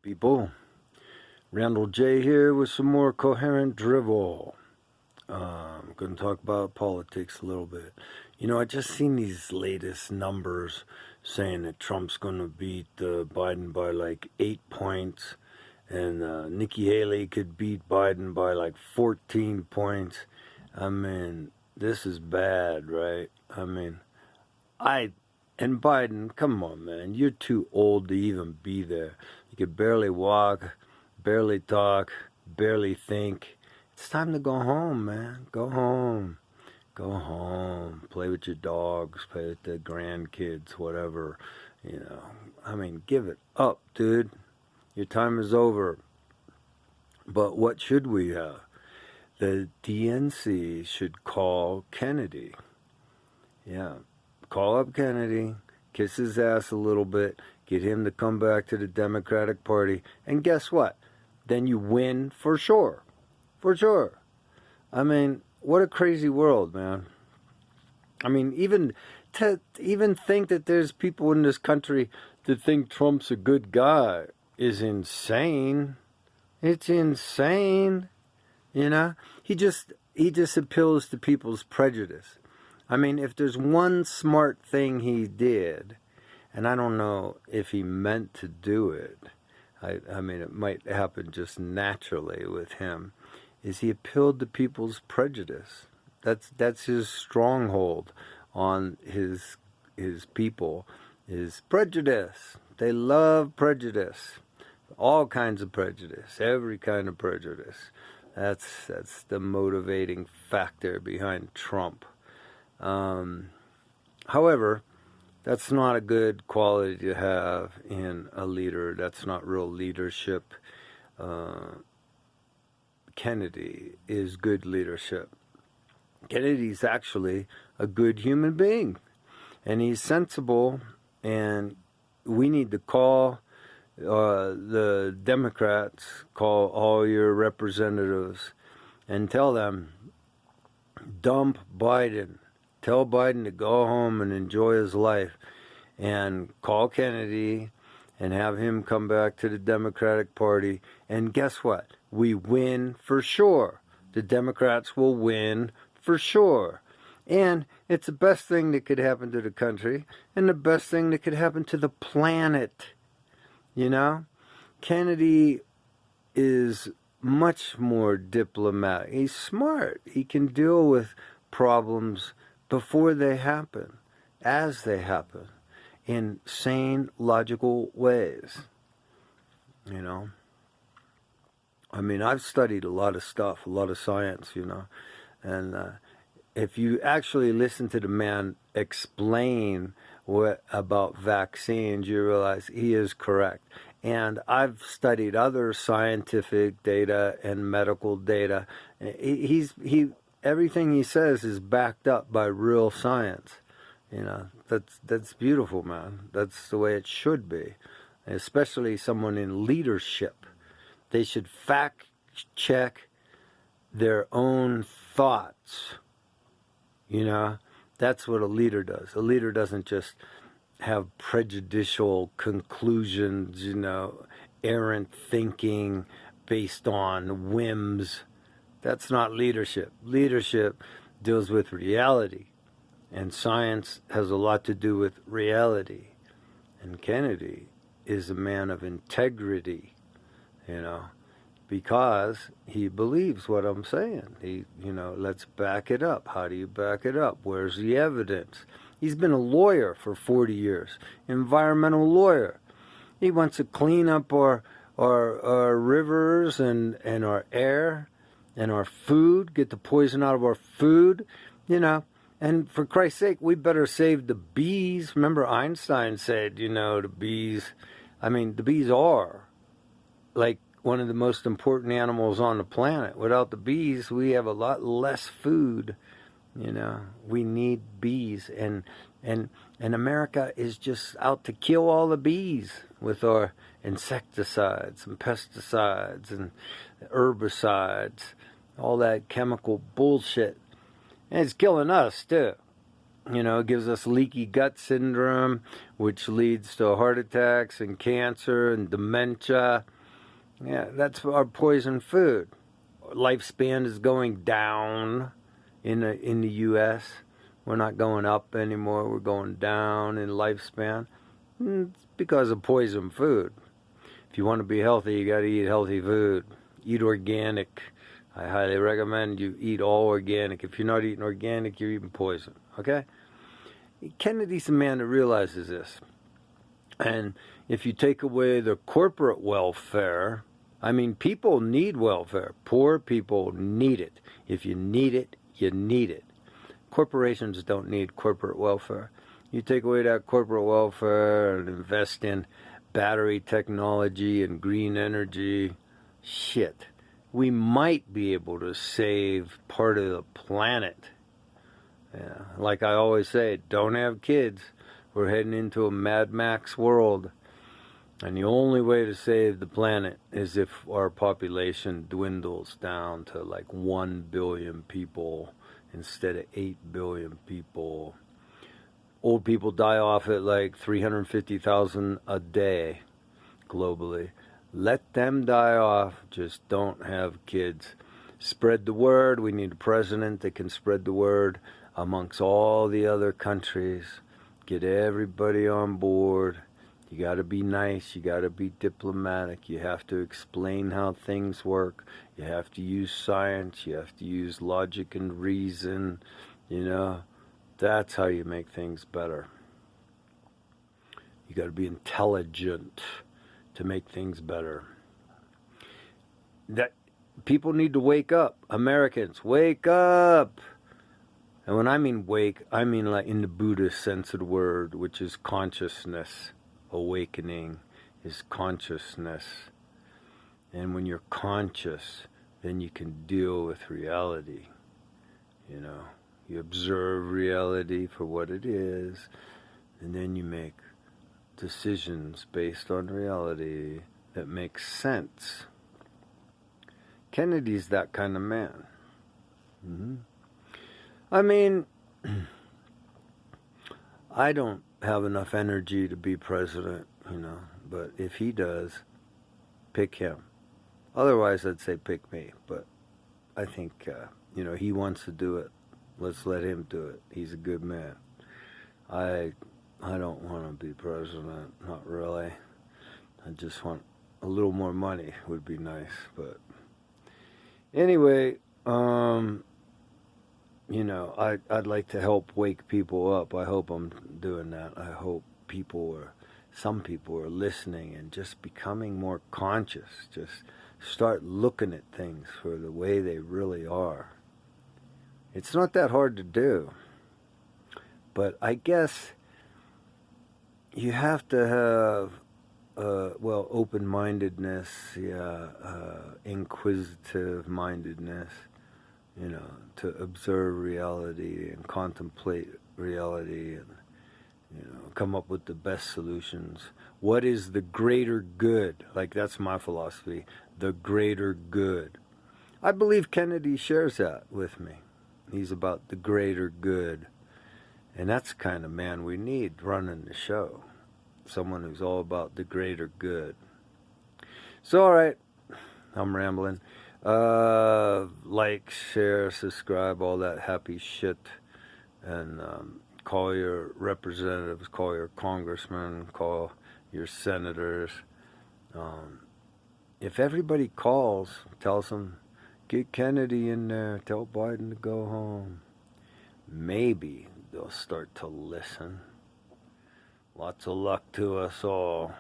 people? Randall J here with some more coherent drivel. I'm going to talk about politics a little bit. You know, I just seen these latest numbers saying that Trump's going to beat Biden by like 8 points, and Nikki Haley could beat Biden by like 14 points. I mean, this is bad, right? I mean, and Biden, come on, man, you're too old to even be there. You can barely walk, barely talk, barely think. It's time to go home, man. Go home. Go home. Play with your dogs, play with the grandkids, whatever. You know, I mean, give it up, dude. Your time is over. But what should we have? The DNC should call Kennedy. Yeah. Call up Kennedy, kiss his ass a little bit, get him to come back to the Democratic Party, and guess what? Then you win for sure. For sure. I mean, what a crazy world, man. I mean, even to think that there's people in this country that think Trump's a good guy is insane. It's insane. You know? He just appeals to people's prejudice. I mean, if there's one smart thing he did, and I don't know if he meant to do it, I mean, it might happen just naturally with him, is he appealed to people's prejudice. That's his stronghold on his people, is prejudice. They love prejudice. All kinds of prejudice, every kind of prejudice. That's the motivating factor behind Trump. However, that's not a good quality to have in a leader. That's not real leadership. Kennedy is good leadership. Kennedy's actually a good human being, and he's sensible, and we need to call the Democrats, call all your representatives, and tell them, dump Biden. Tell Biden to go home and enjoy his life, and call Kennedy and have him come back to the Democratic Party. And guess what? We win for sure. The Democrats will win for sure. And it's the best thing that could happen to the country and the best thing that could happen to the planet. You know? Kennedy is much more diplomatic. He's smart. He can deal with problems before they happen, as they happen, in sane, logical ways. You know? I mean, I've studied a lot of stuff, a lot of science, you know, and if you actually listen to the man explain about vaccines, you realize he is correct. And I've studied other scientific data and medical data. Everything he says is backed up by real science. You know, that's beautiful, man. That's the way it should be. Especially someone in leadership. They should fact check their own thoughts. You know, that's what a leader does. A leader doesn't just have prejudicial conclusions, you know, errant thinking based on whims. That's not leadership. Leadership deals with reality, and science has a lot to do with reality. And Kennedy is a man of integrity, you know, because he believes what I'm saying. Let's back it up. How do you back it up? Where's the evidence? He's been a lawyer for 40 years, environmental lawyer. He wants to clean up our rivers and our air and our food, get the poison out of our food, you know. And for Christ's sake, we better save the bees. Remember Einstein said, you know, the bees are like one of the most important animals on the planet. Without the bees, we have a lot less food. You know, we need bees, and America is just out to kill all the bees with our insecticides and pesticides and herbicides, all that chemical bullshit. And it's killing us too. You know, it gives us leaky gut syndrome, which leads to heart attacks and cancer and dementia. Yeah, that's our poison food. Lifespan is going down in the U.S. We're not going up anymore. We're going down in lifespan. It's because of poison food. If you want to be healthy, you got to eat healthy food. Eat organic. I highly recommend you eat all organic. If you're not eating organic, you're eating poison. Okay? Kennedy's a man that realizes this. And if you take away the corporate welfare, I mean, people need welfare. Poor people need it. If you need it, you need it. Corporations don't need corporate welfare. You take away that corporate welfare and invest in battery technology and green energy, shit. We might be able to save part of the planet. Yeah, like I always say, don't have kids. We're heading into a Mad Max world. And the only way to save the planet is if our population dwindles down to like 1 billion people instead of 8 billion people. Old people die off at like 350,000 a day globally. Let them die off. Just don't have kids. Spread the word. We need a president that can spread the word amongst all the other countries. Get everybody on board. You got to be nice. You got to be diplomatic. You have to explain how things work. You have to use science. You have to use logic and reason. You know, that's how you make things better. You got to be intelligent to make things better. That people need to wake up. Americans, wake up. And when I mean wake, I mean like in the Buddhist sense of the word, which is consciousness. Awakening is consciousness. And when you're conscious, then you can deal with reality. You know, you observe reality for what it is, and then you make decisions based on reality that make sense. Kennedy's that kind of man. Mm-hmm. I mean, I don't have enough energy to be president, you know, but if he does, pick him. Otherwise, I'd say pick me, but I think, you know, he wants to do it. Let's let him do it. He's a good man. I don't want to be president, not really. I just want a little more money would be nice, but anyway, you know, I'd like to help wake people up. I hope I'm doing that. I hope some people are listening and just becoming more conscious. Just start looking at things for the way they really are. It's not that hard to do. But I guess you have to have, well, open-mindedness, inquisitive-mindedness, you know, to observe reality and contemplate reality and, you know, come up with the best solutions. What is the greater good? Like, that's my philosophy, the greater good. I believe Kennedy shares that with me. He's about the greater good. And that's the kind of man we need running the show. Someone who's all about the greater good. So, all right, I'm rambling. Like, share, subscribe, all that happy shit. And call your representatives, call your congressmen, call your senators. If everybody calls, tells them, get Kennedy in there, tell Biden to go home. Maybe they'll start to listen. Lots of luck to us all.